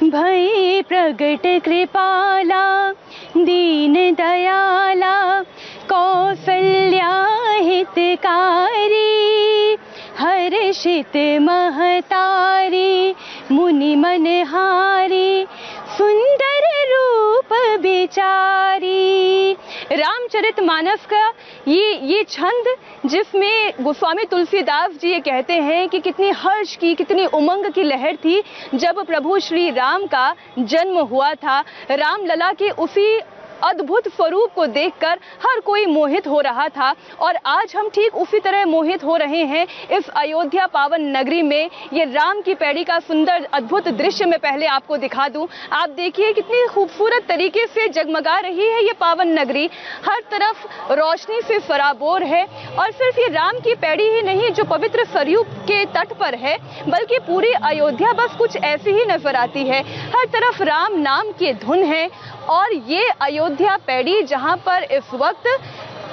भई प्रगट कृपाला दीन दयाला कौसल्या हितकारी हर्षित महतारी मुनि मनहारी सुंदर रूप बिचारी। रामचरितमानस का ये छंद जिसमें गोस्वामी तुलसीदास जी ये कहते हैं कि कितनी हर्ष की, कितनी उमंग की लहर थी जब प्रभु श्री राम का जन्म हुआ था। रामलला के उसी अद्भुत स्वरूप को देखकर हर कोई मोहित हो रहा था और आज हम ठीक उसी तरह मोहित हो रहे हैं इस अयोध्या पावन नगरी में। ये राम की पैड़ी का सुंदर अद्भुत दृश्य मैं पहले आपको दिखा दूं। आप देखिए कितनी खूबसूरत तरीके से जगमगा रही है ये पावन नगरी, हर तरफ रोशनी से सराबोर है। और सिर्फ ये राम की पैड़ी ही नहीं जो पवित्र सरयू के तट पर है, बल्कि पूरी अयोध्या बस कुछ ऐसी ही नजर आती है। हर तरफ राम नाम की धुन है और ये अयोध्या पैड़ी जहां पर इस वक्त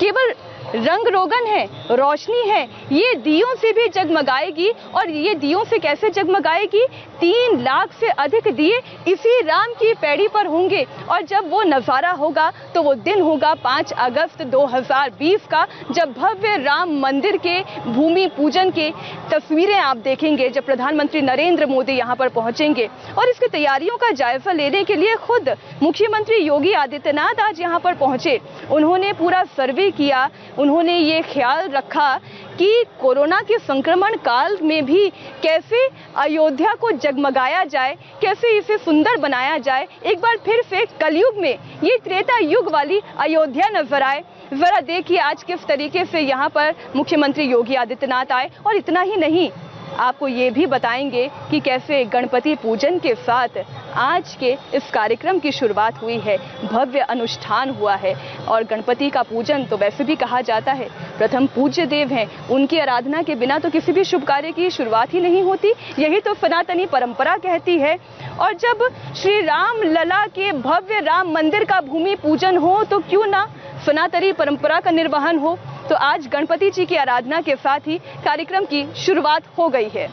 केवल रंग रोगन है, रोशनी है, ये दियों से भी जगमगाएगी। और ये दियों से कैसे जगमगाएगी? 3 लाख से अधिक दिए इसी राम की पैड़ी पर होंगे। और जब वो नज़ारा होगा तो वो दिन होगा 5 अगस्त 2020 का, जब भव्य राम मंदिर के भूमि पूजन के तस्वीरें आप देखेंगे, जब प्रधानमंत्री नरेंद्र मोदी यहाँ पर पहुँचेंगे। और इसकी तैयारियों का जायजा लेने के लिए खुद मुख्यमंत्री योगी आदित्यनाथ आज यहाँ पर पहुँचे। उन्होंने पूरा सर्वे किया, उन्होंने ये ख्याल रखा कि कोरोना के संक्रमण काल में भी कैसे अयोध्या को जगमगाया जाए, कैसे इसे सुंदर बनाया जाए। एक बार फिर से कलयुग में ये त्रेता युग वाली अयोध्या नजर आए। जरा देखिए आज किस तरीके से यहाँ पर मुख्यमंत्री योगी आदित्यनाथ आए। और इतना ही नहीं, आपको ये भी बताएंगे कि कैसे गणपति पूजन के साथ आज के इस कार्यक्रम की शुरुआत हुई है, भव्य अनुष्ठान हुआ है। और गणपति का पूजन तो वैसे भी कहा जाता है प्रथम पूज्य देव हैं, उनकी आराधना के बिना तो किसी भी शुभ कार्य की शुरुआत ही नहीं होती, यही तो सनातनी परंपरा कहती है। और जब श्री राम लला के भव्य राम मंदिर का भूमि पूजन हो तो क्यों ना सनातनी परंपरा का निर्वहन हो। तो आज गणपति जी की आराधना के साथ ही कार्यक्रम की शुरुआत हो गई है।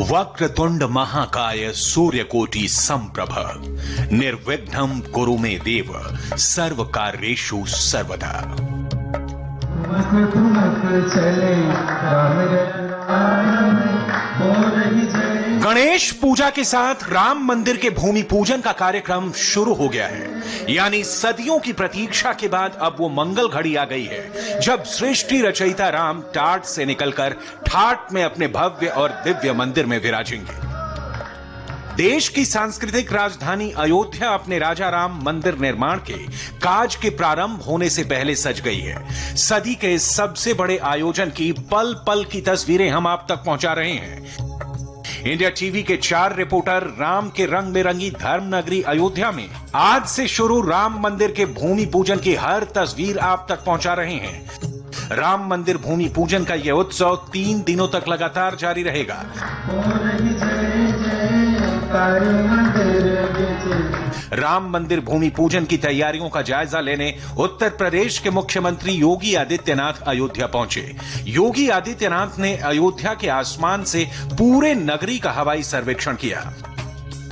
वक्रतुंड महाकाय सूर्यकोटि संप्रभ निर्विघ्नं कुरु मे देव सर्व कार्येषु सर्वदा। गणेश पूजा के साथ राम मंदिर के भूमि पूजन का कार्यक्रम शुरू हो गया है। यानी सदियों की प्रतीक्षा के बाद अब वो मंगल घड़ी आ गई है जब सृष्टि रचयिता राम टाट से निकलकर ठाट में अपने भव्य और दिव्य मंदिर में विराजेंगे। देश की सांस्कृतिक राजधानी अयोध्या अपने राजा राम मंदिर निर्माण के काज के प्रारंभ होने से पहले सज गई है। सदी के सबसे बड़े आयोजन की पल पल की तस्वीरें हम आप तक पहुंचा रहे हैं। इंडिया टीवी के 4 रिपोर्टर राम के रंग में रंगी धर्म नगरी अयोध्या में आज से शुरू राम मंदिर के भूमि पूजन की हर तस्वीर आप तक पहुंचा रहे हैं। राम मंदिर भूमि पूजन का यह उत्सव 3 दिनों तक लगातार जारी रहेगा। राम मंदिर भूमि पूजन की तैयारियों का जायजा लेने उत्तर प्रदेश के मुख्यमंत्री योगी आदित्यनाथ अयोध्या पहुंचे। योगी आदित्यनाथ ने अयोध्या के आसमान से पूरे नगरी का हवाई सर्वेक्षण किया।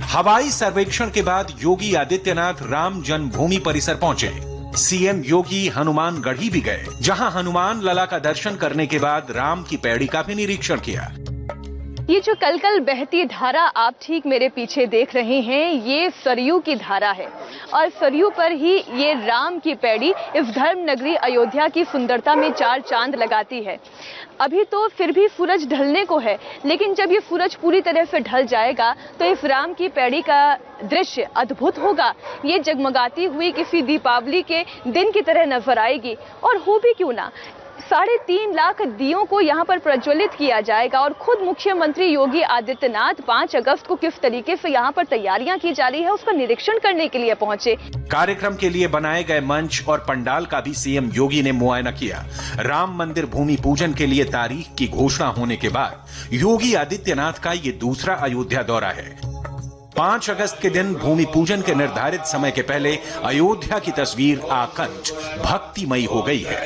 हवाई सर्वेक्षण के बाद योगी आदित्यनाथ राम जन्मभूमि परिसर पहुंचे। सीएम योगी हनुमानगढ़ी भी गए, जहां हनुमान लला का दर्शन करने के बाद राम की पैड़ी का भी निरीक्षण किया। ये जो कल कल बहती धारा आप ठीक मेरे पीछे देख रहे हैं, ये सरयू की धारा है और सरयू पर ही ये राम की पैड़ी इस धर्म नगरी अयोध्या की सुंदरता में 4 चांद लगाती है। अभी तो फिर भी सूरज ढलने को है, लेकिन जब ये सूरज पूरी तरह से ढल जाएगा तो इस राम की पैड़ी का दृश्य अद्भुत होगा। ये जगमगाती हुई किसी दीपावली के दिन की तरह नजर आएगी। और हो भी क्यों ना, 3.5 लाख दियों को यहाँ पर प्रज्वलित किया जाएगा। और खुद मुख्यमंत्री योगी आदित्यनाथ 5 अगस्त को किस तरीके से यहाँ पर तैयारियां की जा रही है उसका निरीक्षण करने के लिए पहुंचे। कार्यक्रम के लिए बनाए गए मंच और पंडाल का भी सीएम योगी ने मुआयना किया। राम मंदिर भूमि पूजन के लिए तारीख की घोषणा होने के बाद योगी आदित्यनाथ का ये दूसरा अयोध्या दौरा है। 5 अगस्त के दिन भूमि पूजन के निर्धारित समय के पहले अयोध्या की तस्वीर आकंठ भक्तिमयी हो गई है।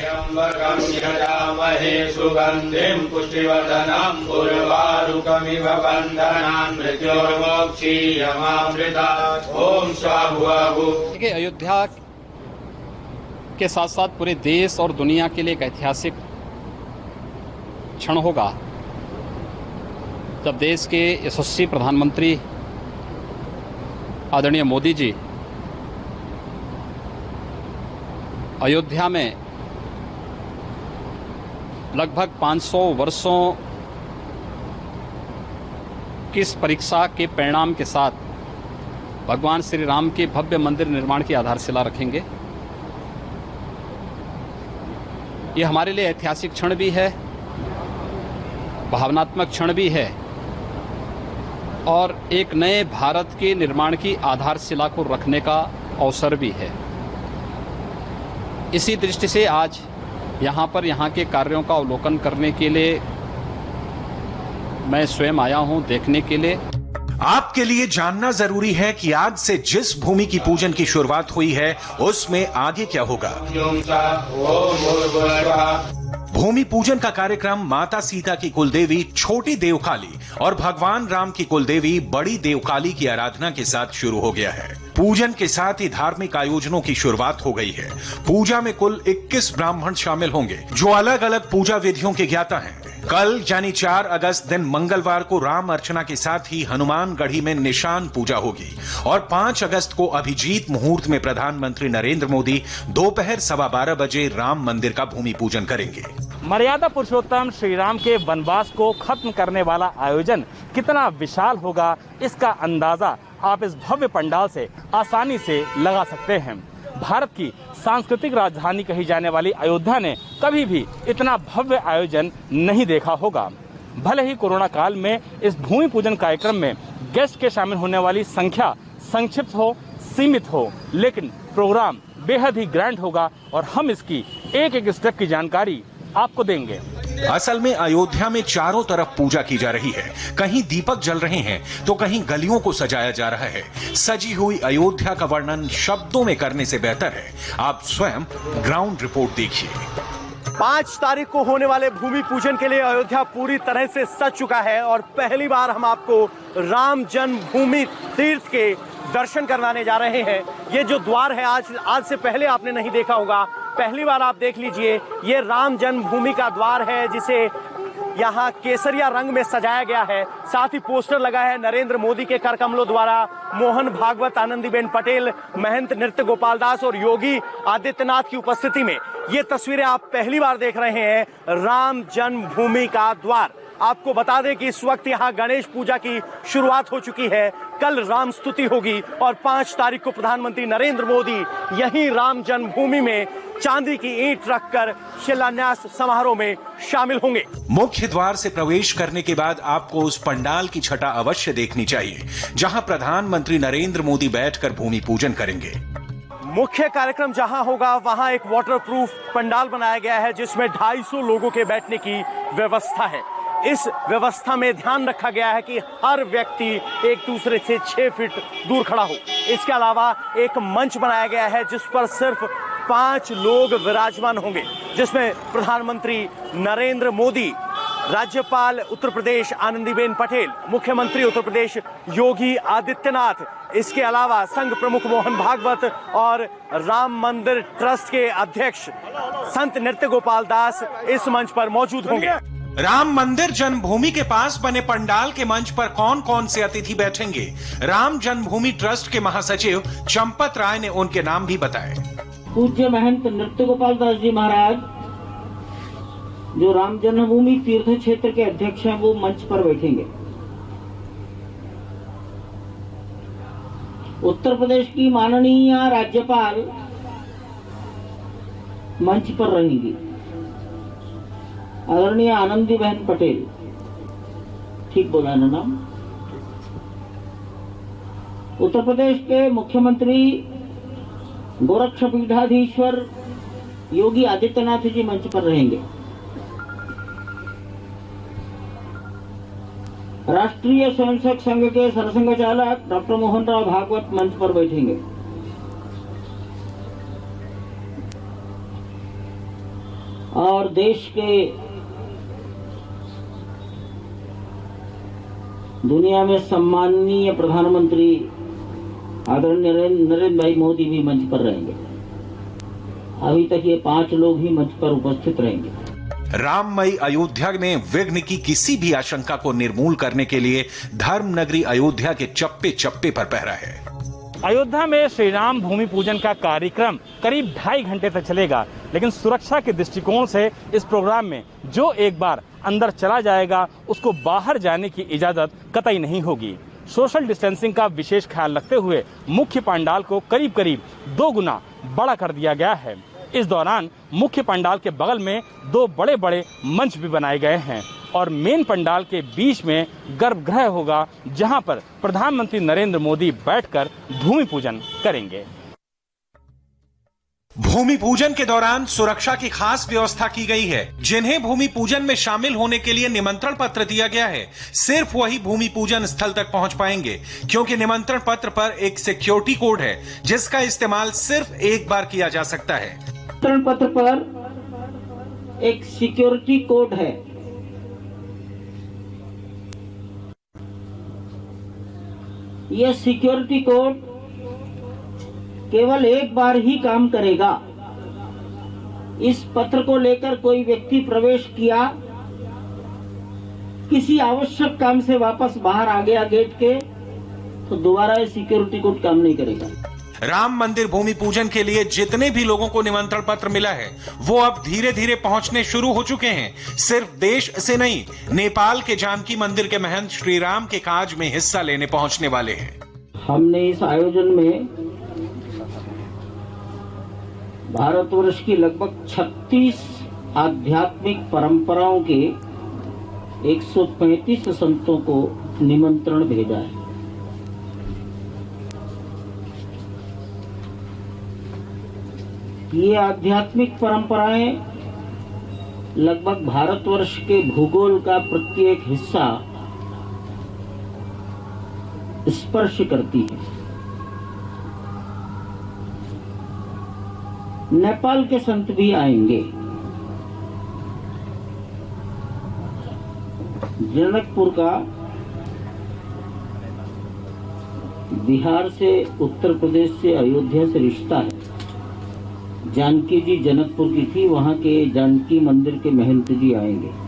देखिए, अयोध्या के साथ साथ पूरे देश और दुनिया के लिए एक ऐतिहासिक क्षण होगा जब देश के यशस्वी प्रधानमंत्री आदरणीय मोदी जी अयोध्या में लगभग 500 वर्षों की इस परीक्षा के परिणाम के साथ भगवान श्री राम के भव्य मंदिर निर्माण की आधारशिला रखेंगे। ये हमारे लिए ऐतिहासिक क्षण भी है, भावनात्मक क्षण भी है और एक नए भारत के निर्माण की आधारशिला को रखने का अवसर भी है। इसी दृष्टि से आज यहाँ पर यहाँ के कार्यों का अवलोकन करने के लिए मैं स्वयं आया हूँ, देखने के लिए। आपके लिए जानना जरूरी है कि आज से जिस भूमि की पूजन की शुरुआत हुई है उसमें आगे क्या होगा। भूमि पूजन का कार्यक्रम माता सीता की कुलदेवी छोटी देवकाली और भगवान राम की कुलदेवी बड़ी देवकाली की आराधना के साथ शुरू हो गया है। पूजन के साथ ही धार्मिक आयोजनों की शुरुआत हो गई है। पूजा में कुल 21 ब्राह्मण शामिल होंगे जो अलग अलग पूजा विधियों के ज्ञाता हैं। कल यानी 4 अगस्त दिन मंगलवार को राम अर्चना के साथ ही हनुमानगढ़ी में निशान पूजा होगी और 5 अगस्त को अभिजीत मुहूर्त में प्रधानमंत्री नरेंद्र मोदी दोपहर 12:15 बजे राम मंदिर का भूमि पूजन करेंगे। मर्यादा पुरुषोत्तम श्री राम के वनवास को खत्म करने वाला आयोजन कितना विशाल होगा, इसका अंदाजा आप इस भव्य पंडाल से आसानी से लगा सकते हैं। भारत की सांस्कृतिक राजधानी कही जाने वाली अयोध्या ने कभी भी इतना भव्य आयोजन नहीं देखा होगा। भले ही कोरोना काल में इस भूमि पूजन कार्यक्रम में गेस्ट के शामिल होने वाली संख्या संक्षिप्त हो, सीमित हो, लेकिन प्रोग्राम बेहद ही ग्रैंड होगा और हम इसकी एक एक स्टेप की जानकारी आपको देंगे। असल में अयोध्या में चारों तरफ पूजा की जा रही है। कहीं दीपक जल रहे हैं तो कहीं गलियों को सजाया जा रहा है। सजी हुई अयोध्या का वर्णन शब्दों में करने से बेहतर है आप स्वयं ग्राउंड रिपोर्ट देखिए। 5 तारीख को होने वाले भूमि पूजन के लिए अयोध्या पूरी तरह से सज चुका है और पहली बार हम आपको राम जन्मभूमि तीर्थ के दर्शन करवाने जा रहे हैं। ये जो द्वार है आज से पहले आपने नहीं देखा होगा, पहली बार आप देख लीजिए। ये राम जन्मभूमि का द्वार है जिसे यहाँ केसरिया रंग में सजाया गया है। साथ ही पोस्टर लगा है नरेंद्र मोदी के कर कमलों द्वारा, मोहन भागवत, आनंदीबेन पटेल, महंत नृत्य गोपाल दास और योगी आदित्यनाथ की उपस्थिति में ये तस्वीरें आप पहली बार देख रहे हैं। राम जन्मभूमि का द्वार। आपको बता दें कि इस वक्त यहाँ गणेश पूजा की शुरुआत हो चुकी है। कल राम स्तुति होगी और 5 तारीख को प्रधानमंत्री नरेंद्र मोदी यहीं राम जन्मभूमि में चांदी की ईंट रखकर शिलान्यास समारोह में शामिल होंगे। मुख्य द्वार से प्रवेश करने के बाद आपको उस पंडाल की छटा अवश्य देखनी चाहिए जहां प्रधानमंत्री नरेंद्र मोदी बैठकर भूमि पूजन करेंगे। मुख्य कार्यक्रम जहां होगा वहां एक वाटरप्रूफ पंडाल बनाया गया है जिसमें 250 लोगों के बैठने की व्यवस्था है। इस व्यवस्था में ध्यान रखा गया है कि हर व्यक्ति एक दूसरे से 6 फीट दूर खड़ा हो। इसके अलावा एक मंच बनाया गया है जिस पर सिर्फ 5 लोग विराजमान होंगे, जिसमें प्रधानमंत्री नरेंद्र मोदी, राज्यपाल उत्तर प्रदेश आनंदीबेन पटेल, मुख्यमंत्री उत्तर प्रदेश योगी आदित्यनाथ, इसके अलावा संघ प्रमुख मोहन भागवत और राम मंदिर ट्रस्ट के अध्यक्ष संत नृत्य गोपाल दास इस मंच पर मौजूद होंगे। राम मंदिर जन्मभूमि के पास बने पंडाल के मंच पर कौन कौन से अतिथि बैठेंगे, राम जन्मभूमि ट्रस्ट के महासचिव चंपत राय ने उनके नाम भी बताए। पूज्य महंत नृत्य गोपाल दास जी महाराज जो राम जन्मभूमि तीर्थ क्षेत्र के अध्यक्ष हैं, वो मंच पर बैठेंगे। उत्तर प्रदेश की माननीय राज्यपाल मंच पर रहेंगी। आदरणीय आनंदीबेन पटेल, ठीक बोला है ना नाम? उत्तर प्रदेश के मुख्यमंत्री गोरक्षपीठाधीश्वर योगी आदित्यनाथ जी मंच पर रहेंगे। राष्ट्रीय स्वयंसेवक संघ के सरसंघ चालक डॉक्टर मोहन राव भागवत मंच पर बैठेंगे। और देश के दुनिया में सम्माननीय प्रधानमंत्री आदरणीय नरेंद्र भाई मोदी भी मंच पर रहेंगे। अभी तक ये 5 लोग ही मंच पर उपस्थित रहेंगे। राममयी अयोध्या में विघ्न की किसी भी आशंका को निर्मूल करने के लिए धर्म नगरी अयोध्या के चप्पे चप्पे पर पहरा है। अयोध्या में श्री राम भूमि पूजन का कार्यक्रम करीब 2.5 घंटे तक चलेगा, लेकिन सुरक्षा के दृष्टिकोण से इस प्रोग्राम में जो एक बार अंदर चला जाएगा उसको बाहर जाने की इजाजत कतई नहीं होगी। सोशल डिस्टेंसिंग का विशेष ख्याल रखते हुए मुख्य पंडाल को करीब करीब 2 गुना बड़ा कर दिया गया है। इस दौरान मुख्य पंडाल के बगल में 2 बड़े बड़े मंच भी बनाए गए हैं और मेन पंडाल के बीच में गर्भगृह होगा, जहां पर प्रधानमंत्री नरेंद्र मोदी बैठकर भूमि पूजन करेंगे। भूमि पूजन के दौरान सुरक्षा की खास व्यवस्था की गई है। जिन्हें भूमि पूजन में शामिल होने के लिए निमंत्रण पत्र दिया गया है, सिर्फ वही भूमि पूजन स्थल तक पहुंच पाएंगे, क्योंकि निमंत्रण पत्र पर एक सिक्योरिटी कोड है जिसका इस्तेमाल सिर्फ एक बार किया जा सकता है। निमंत्रण पत्र पर एक सिक्योरिटी कोड है। यह सिक्योरिटी कोड केवल एक बार ही काम करेगा। इस पत्र को लेकर कोई व्यक्ति प्रवेश किया, किसी आवश्यक काम से वापस बाहर आ गया गेट के, तो दोबारा ये सिक्योरिटी कोड काम नहीं करेगा। राम मंदिर भूमि पूजन के लिए जितने भी लोगों को निमंत्रण पत्र मिला है वो अब धीरे धीरे पहुंचने शुरू हो चुके हैं। सिर्फ देश से नहीं, नेपाल के जानकी मंदिर के महंत श्री राम के काज में हिस्सा लेने पहुंचने वाले हैं। हमने इस आयोजन में भारतवर्ष की लगभग 36 आध्यात्मिक परंपराओं के 135 संतों को निमंत्रण भेजा है। ये आध्यात्मिक परंपराएं लगभग भारतवर्ष के भूगोल का प्रत्येक हिस्सा स्पर्श करती है। नेपाल के संत भी आएंगे। जनकपुर का बिहार से, उत्तर प्रदेश से, अयोध्या से रिश्ता है। जानकी जी जनकपुर की थी, वहां के जानकी मंदिर के महंत जी आएंगे।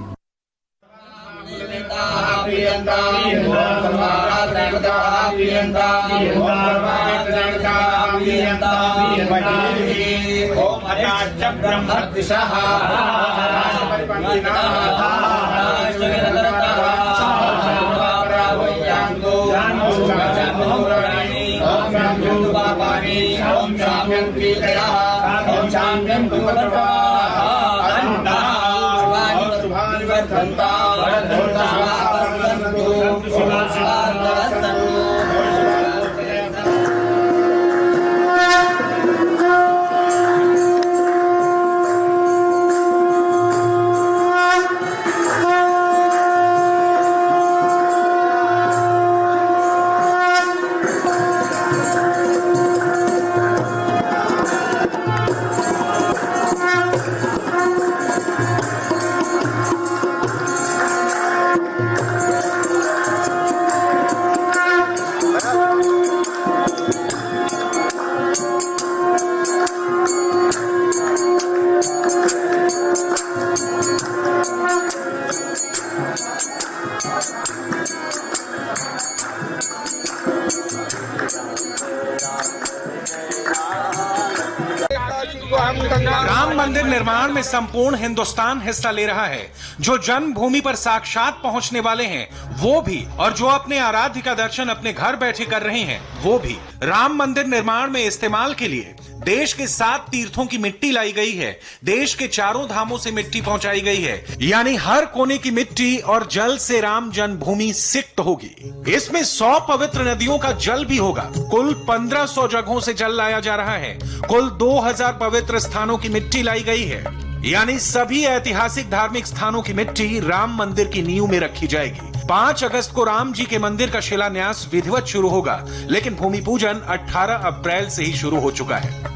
राम मंदिर निर्माण में संपूर्ण हिंदुस्तान हिस्सा ले रहा है। जो जन्मभूमि पर साक्षात पहुंचने वाले हैं वो भी, और जो अपने आराध्य का दर्शन अपने घर बैठे कर रहे हैं वो भी। राम मंदिर निर्माण में इस्तेमाल के लिए देश के 7 तीर्थों की मिट्टी लाई गई है। देश के 4 धामों से मिट्टी पहुंचाई गई है, यानी हर कोने की मिट्टी और जल से राम जन्मभूमि सिक्त होगी। इसमें 100 पवित्र नदियों का जल भी होगा। कुल 1500 जगहों से जल लाया जा रहा है। कुल 2000 पवित्र स्थानों की मिट्टी लाई गई है, यानी सभी ऐतिहासिक धार्मिक स्थानों की मिट्टी राम मंदिर की नींव में रखी जाएगी। 5 अगस्त को राम जी के मंदिर का शिलान्यास विधिवत शुरू होगा, लेकिन भूमि पूजन 18 अप्रैल से ही शुरू हो चुका है।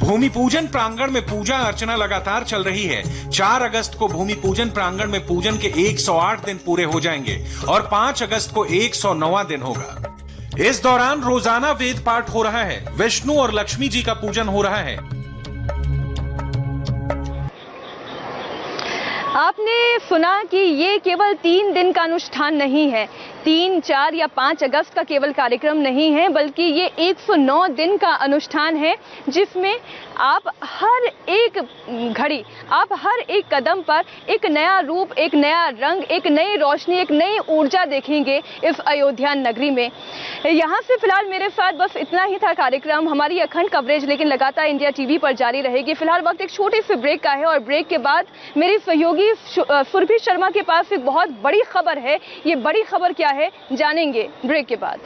भूमि पूजन प्रांगण में पूजा अर्चना लगातार चल रही है। 4 अगस्त को भूमि पूजन प्रांगण में पूजन के 108 दिन पूरे हो जाएंगे और 5 अगस्त को 109वां दिन होगा। इस दौरान रोजाना वेद पाठ हो रहा है, विष्णु और लक्ष्मी जी का पूजन हो रहा है। आपने सुना कि ये केवल 3 दिन का अनुष्ठान नहीं है, 3, 4 या 5 अगस्त का केवल कार्यक्रम नहीं है, बल्कि ये 109 दिन का अनुष्ठान है, जिसमें आप हर एक घड़ी, आप हर एक कदम पर एक नया रूप, एक नया रंग, एक नई रोशनी, एक नई ऊर्जा देखेंगे इस अयोध्या नगरी में। यहाँ से फिलहाल मेरे साथ बस इतना ही था कार्यक्रम। हमारी अखंड कवरेज लेकिन लगातार इंडिया टीवी पर जारी रहेगी। फिलहाल वक्त एक छोटे से ब्रेक का है और ब्रेक के बाद मेरी सहयोगी सुरभि शर्मा के पास एक बहुत बड़ी खबर है। ये बड़ी खबर क्या है जानेंगे ब्रेक के बाद।